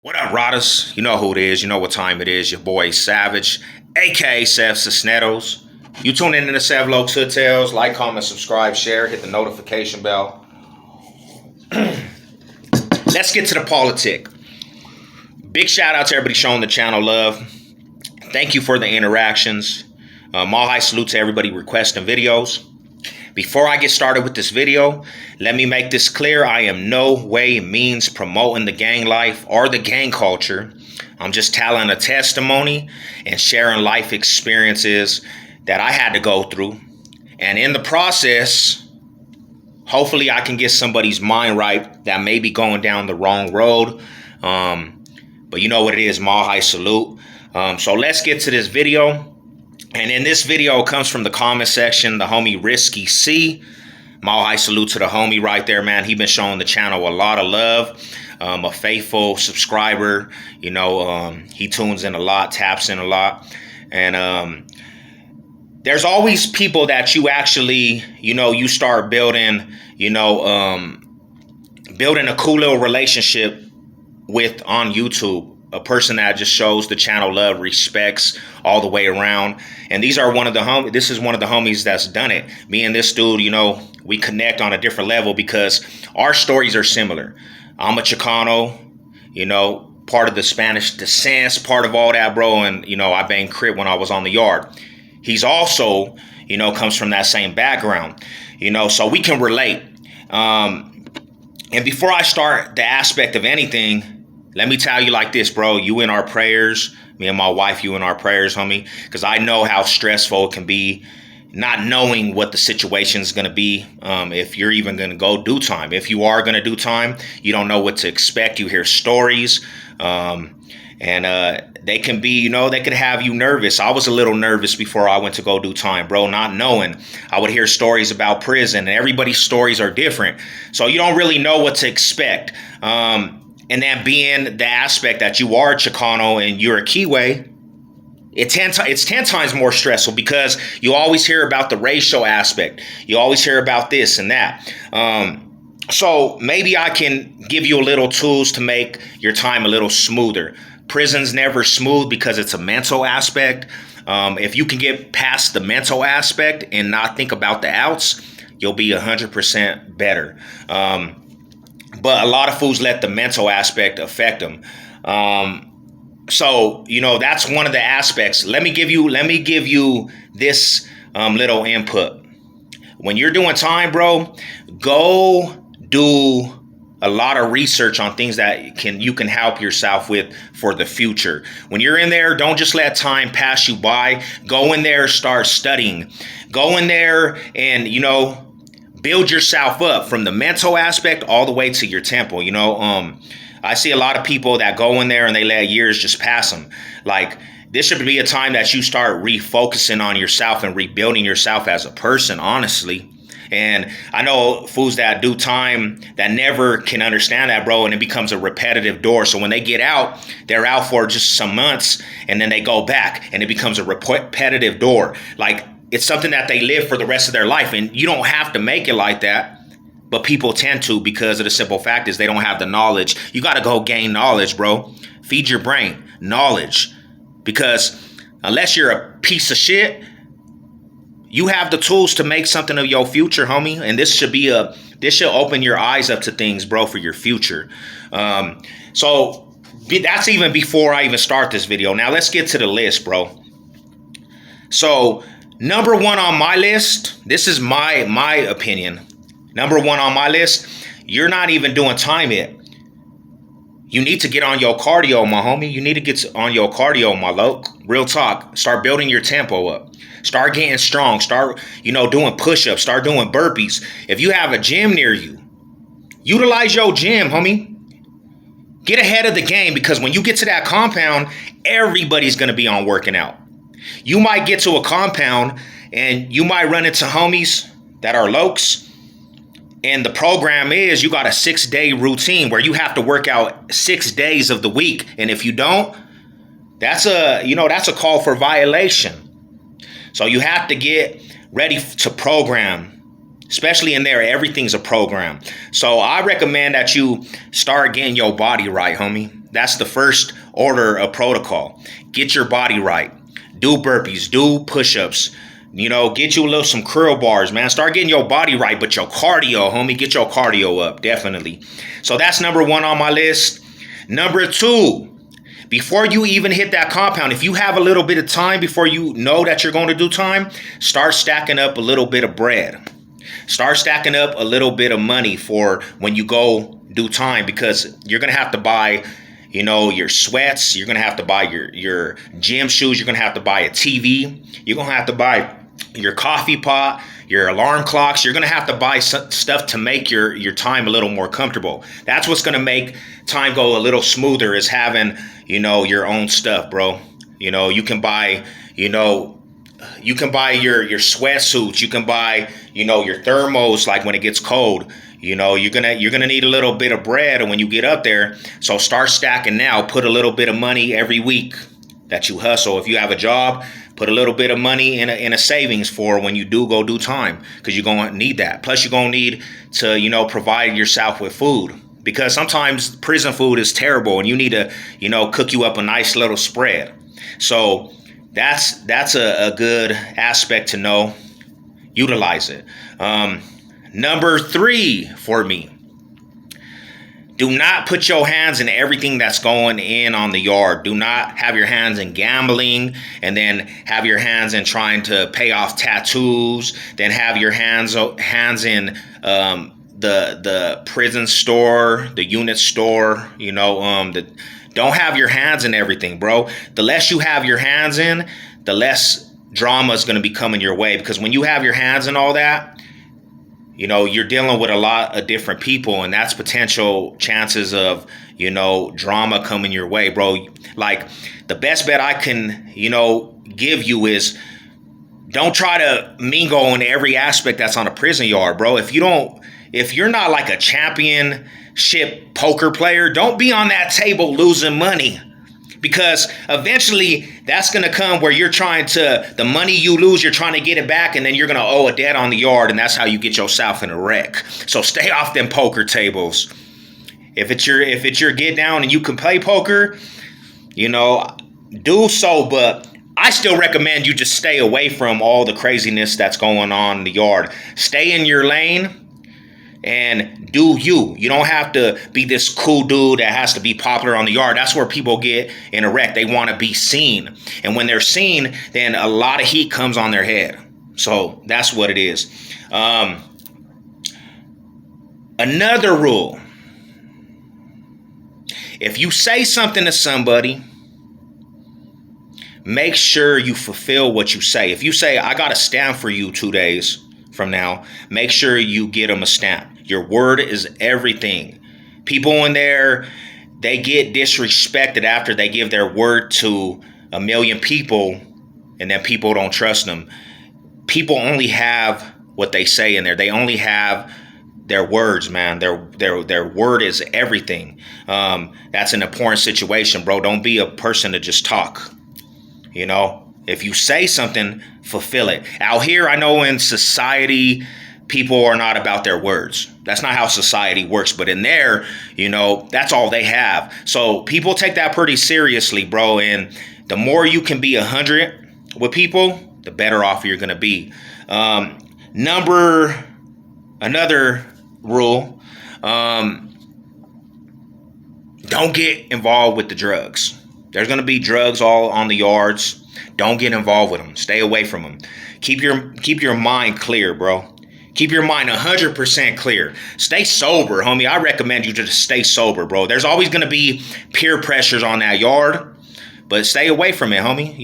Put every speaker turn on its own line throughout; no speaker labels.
What up, Rotters? You know who it is. You know what time it is. Your boy Savage, aka Sev Cisneros. You tune in to the Sev Lokes Hood Tales. Like, comment, subscribe, share, hit the notification bell. Let's get to the politic. Big shout out to everybody showing the channel love. Thank you for the interactions. Mahai salute to everybody requesting videos. Before I get started with this video, let me make this clear. I am no way means promoting the gang life or the gang culture. I'm just telling a testimony and sharing life experiences that I had to go through. And in the process, hopefully I can get somebody's mind right that may be going down the wrong road. But you know what it is, Mahai salute. So let's get to this video. And in this video, it comes from the comment section, the homie Risky C. Mahai salute to the homie right there, man. He been showing the channel a lot of love. A faithful subscriber. You know, he tunes in a lot, taps in a lot. And there's always people that you actually, you start building, building a cool little relationship with on YouTube. A person that just shows the channel love, respects all the way around. And these are this is one of the homies that's done it. Me and this dude, we connect on a different level because our stories are similar. I'm a Chicano, part of the Spanish descent, part of all that, bro. And, I banged crib when I was on the yard. He's also, comes from that same background, so we can relate. And before I start the aspect of anything, let me tell you like this, bro. You in our prayers. Me and my wife, you in our prayers, homie. Because I know how stressful it can be not knowing what the situation is going to be. If you're even going to go do time. If you are going to do time, you don't know what to expect. You hear stories. And they can be, they could have you nervous. I was a little nervous before I went to go do time, bro. Not knowing. I would hear stories about prison. And everybody's stories are different. So you don't really know what to expect. And that being the aspect that you are a Chicano and you're a Kiwi, it's 10 times more stressful because you always hear about the racial aspect. You always hear about this and that. So maybe I can give you a little tools to make your time a little smoother. Prison's never smooth because it's a mental aspect. If you can get past the mental aspect and not think about the outs, you'll be 100% better. But a lot of fools let the mental aspect affect them. So, that's one of the aspects. Let me give you this little input. When you're doing time, bro, go do a lot of research on things that you can help yourself with for the future. When you're in there, don't just let time pass you by. Go in there, start studying. Go in there and, build yourself up from the mental aspect all the way to your temple. I see a lot of people that go in there and they let years just pass them. Like, this should be a time that you start refocusing on yourself and rebuilding yourself as a person, honestly. And I know fools that do time that never can understand that, bro, and it becomes a repetitive door. So when they get out, they're out for just some months and then they go back and it becomes a repetitive door. Like, it's something that they live for the rest of their life. And you don't have to make it like that. But people tend to because of the simple fact is they don't have the knowledge. You got to go gain knowledge, bro. Feed your brain knowledge. Because unless you're a piece of shit, you have the tools to make something of your future, homie. And this should open your eyes up to things, bro, for your future. So that's even before I even start this video. Now let's get to the list, bro. So number one on my list, this is my opinion. Number one on my list, you're not even doing time yet. You need to get on your cardio, my homie. You need to get on your cardio, my loc. Real talk. Start building your tempo up. Start getting strong. Start, doing push-ups. Start doing burpees. If you have a gym near you, utilize your gym, homie. Get ahead of the game because when you get to that compound, everybody's going to be on working out. You might get to a compound and you might run into homies that are lokes. And the program is you got a 6-day routine where you have to work out 6 days of the week. And if you don't, that's a call for violation. So you have to get ready to program. Especially in there, everything's a program. So I recommend that you start getting your body right, homie. That's the first order of protocol. Get your body right. Do burpees, do push-ups. Get you some curl bars, man. Start getting your body right, but your cardio, homie, get your cardio up, definitely. So that's number 1 on my list. Number 2, before you even hit that compound, if you have a little bit of time before you know that you're going to do time, start stacking up a little bit of bread. Start stacking up a little bit of money for when you go do time, because you're going to have to buy, your sweats. You're going to have to buy your gym shoes. You're going to have to buy a TV. You're going to have to buy your coffee pot, your alarm clocks. You're going to have to buy stuff to make your time a little more comfortable. That's what's going to make time go a little smoother, is having, your own stuff, bro. You can buy, your sweatsuits. You can buy, your thermos, like when it gets cold. You're gonna need a little bit of bread when you get up there. So start stacking now. Put a little bit of money every week that you hustle. If you have a job, put a little bit of money in a savings for when you do go do time, because you're going to need that. Plus, you're going to need to, provide yourself with food, because sometimes prison food is terrible and you need to, cook you up a nice little spread. So that's a good aspect to know. Utilize it. Number 3 for me. Do not put your hands in everything that's going in on the yard. Do not have your hands in gambling, and then have your hands in trying to pay off tattoos. Then have your hands in the prison store, the unit store. Don't have your hands in everything, bro. The less you have your hands in, the less drama is going to be coming your way. Because when you have your hands in all that, you're dealing with a lot of different people, and that's potential chances of, drama coming your way, bro. Like, the best bet I can, give you is don't try to mingle in every aspect that's on a prison yard, bro. If you're not like a championship poker player, don't be on that table losing money. Because eventually that's going to come where the money you lose, you're trying to get it back, and then you're going to owe a debt on the yard, and that's how you get yourself in a wreck. So stay off them poker tables. If it's your get down and you can play poker, do so, but I still recommend you just stay away from all the craziness that's going on in the yard. Stay in your lane and do you. You don't have to be this cool dude that has to be popular on the yard. That's where people get in a wreck. They want to be seen. And when they're seen, then a lot of heat comes on their head. So that's what it is. Another rule. If you say something to somebody, make sure you fulfill what you say. If you say, I got a stamp for you 2 days from now, make sure you get them a stamp. Your word is everything. People in there, they get disrespected after they give their word to 1 million people, and then people don't trust them. People only have what they say in there. They only have their words, man. Their word is everything. That's an important situation, bro. Don't be a person to just talk. If you say something, fulfill it. Out here, I know in society, people are not about their words. That's not how society works. But in there, that's all they have. So people take that pretty seriously, bro. And the more you can be 100 with people, the better off you're going to be. Another rule, don't get involved with the drugs. There's going to be drugs all on the yards. Don't get involved with them. Stay away from them. Keep your mind clear, bro. Keep your mind 100% clear. Stay sober, homie. I recommend you to just stay sober, bro. There's always going to be peer pressures on that yard, but stay away from it, homie.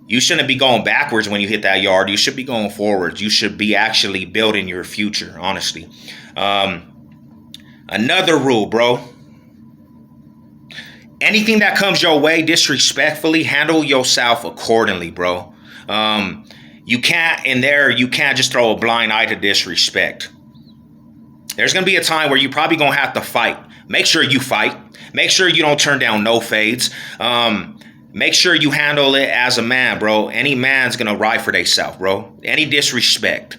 You shouldn't be going backwards when you hit that yard. You should be going forwards. You should be actually building your future, honestly. Another rule, bro. Anything that comes your way disrespectfully, handle yourself accordingly, bro. You can't just throw a blind eye to disrespect. There's going to be a time where you're probably going to have to fight. Make sure you fight. Make sure you don't turn down no fades. Make sure you handle it as a man, bro. Any man's going to ride for theyself, bro. Any disrespect.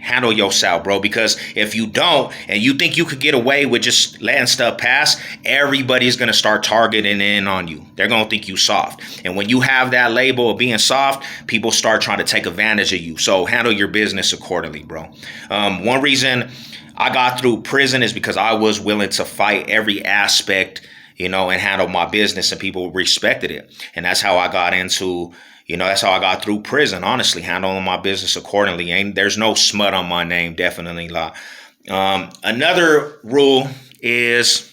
Handle yourself, bro, because if you don't and you think you could get away with just letting stuff pass, everybody's going to start targeting in on you. They're going to think you soft. And when you have that label of being soft, people start trying to take advantage of you. So handle your business accordingly, bro. One reason I got through prison is because I was willing to fight every aspect, and handle my business, and people respected it. And that's how I got into that's how I got through prison, honestly, handling my business accordingly. There's no smut on my name, definitely not. Another rule is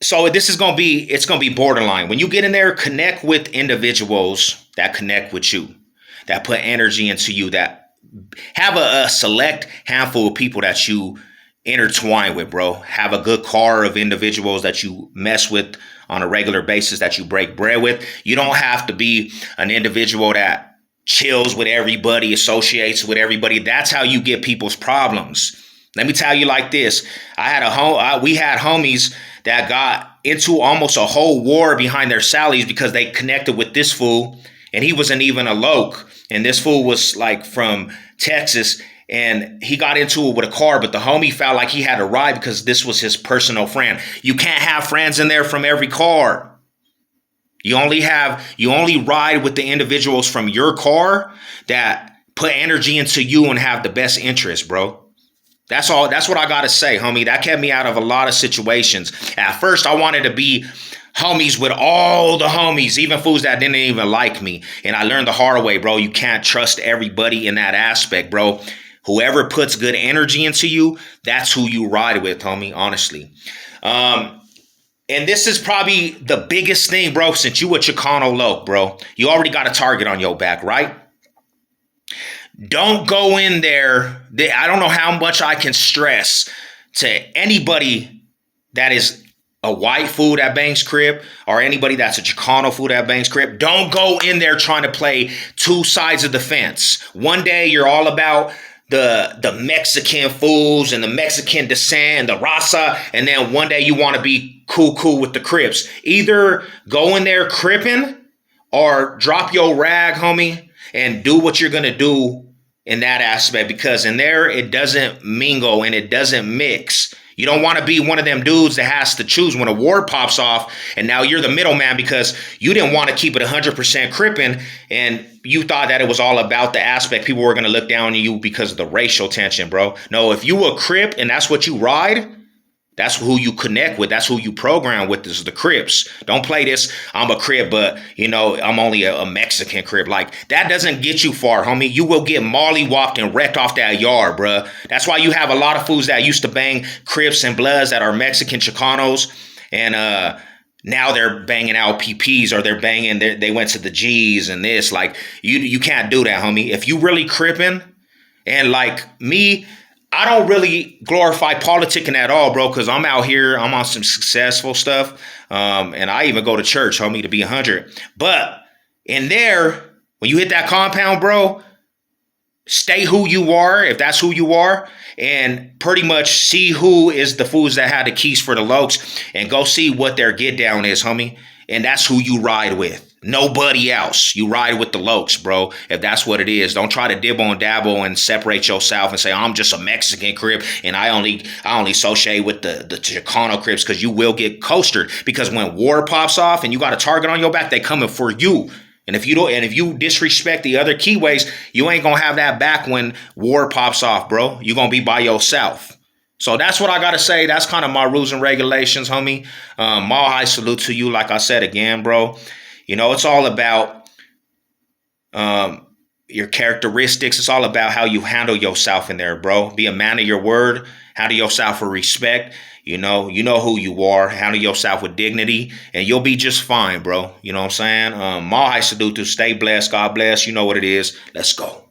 so this is it's going to be borderline. When you get in there, connect with individuals that connect with you, that put energy into you, that have a select handful of people that you intertwine with, bro. Have a good car of individuals that you mess with on a regular basis, that you break bread with. You don't have to be an individual that chills with everybody, associates with everybody. That's how you get people's problems. Let me tell you like this. We had homies that got into almost a whole war behind their salaries because they connected with this fool, and he wasn't even a loc. And this fool was like from Texas, and he got into it with a car, but the homie felt like he had to ride because this was his personal friend. You can't have friends in there from every car. You only ride with the individuals from your car that put energy into you and have the best interest, bro. That's all. That's what I got to say, homie. That kept me out of a lot of situations. At first, I wanted to be homies with all the homies, even fools that didn't even like me. And I learned the hard way, bro. You can't trust everybody in that aspect, bro. Whoever puts good energy into you, that's who you ride with, homie, honestly. And this is probably the biggest thing, bro, since you a Chicano loc, bro. You already got a target on your back, right? Don't go in there. I don't know how much I can stress to anybody that is a white fool that bangs crib, or anybody that's a Chicano fool that bangs crib. Don't go in there trying to play two sides of the fence. One day you're all about the Mexican fools and the Mexican descent and the raza, and then one day you want to be cool with the Crips. Either go in there cripping or drop your rag, homie, and do what you're going to do in that aspect, because in there it doesn't mingle and it doesn't mix. You don't want to be one of them dudes that has to choose when a war pops off and now you're the middleman because you didn't want to keep it 100% crippin' and you thought that it was all about the aspect. People were going to look down on you because of the racial tension, bro. No, if you a Crip and that's what you ride, that's who you connect with. That's who you program with, is the Crips. Don't play this, I'm a Crip, but, I'm only a Mexican Crip. Like, that doesn't get you far, homie. You will get mollywopped and wrecked off that yard, bruh. That's why you have a lot of fools that used to bang Crips and Bloods that are Mexican Chicanos, and now they're banging out PPs, or they're banging, they went to the G's and this. Like, you can't do that, homie. If you really crippin', and like me, I don't really glorify politicking at all, bro, because I'm out here, I'm on some successful stuff, and I even go to church, homie, to be 100. But in there, when you hit that compound, bro, stay who you are, if that's who you are, and pretty much see who is the fools that had the keys for the locs, and go see what their get down is, homie, and that's who you ride with. Nobody else. You ride with the locs, bro, if that's what it is. Don't try to dibble and dabble and separate yourself and say, I'm just a Mexican Crip and I only associate with the Chicano Crips, because you will get coastered. Because when war pops off and you got a target on your back, they coming for you. And if you disrespect the other keyways, you ain't gonna have that back when war pops off, bro. You're gonna be by yourself. So that's what I got to say. That's kind of my rules and regulations, homie. Mile high salute to you. Like I said again, bro. It's all about your characteristics. It's all about how you handle yourself in there, bro. Be a man of your word. Handle yourself with respect. You know who you are. Handle yourself with dignity, and you'll be just fine, bro. You know what I'm saying? Mile high salute to. Stay blessed. God bless. You know what it is. Let's go.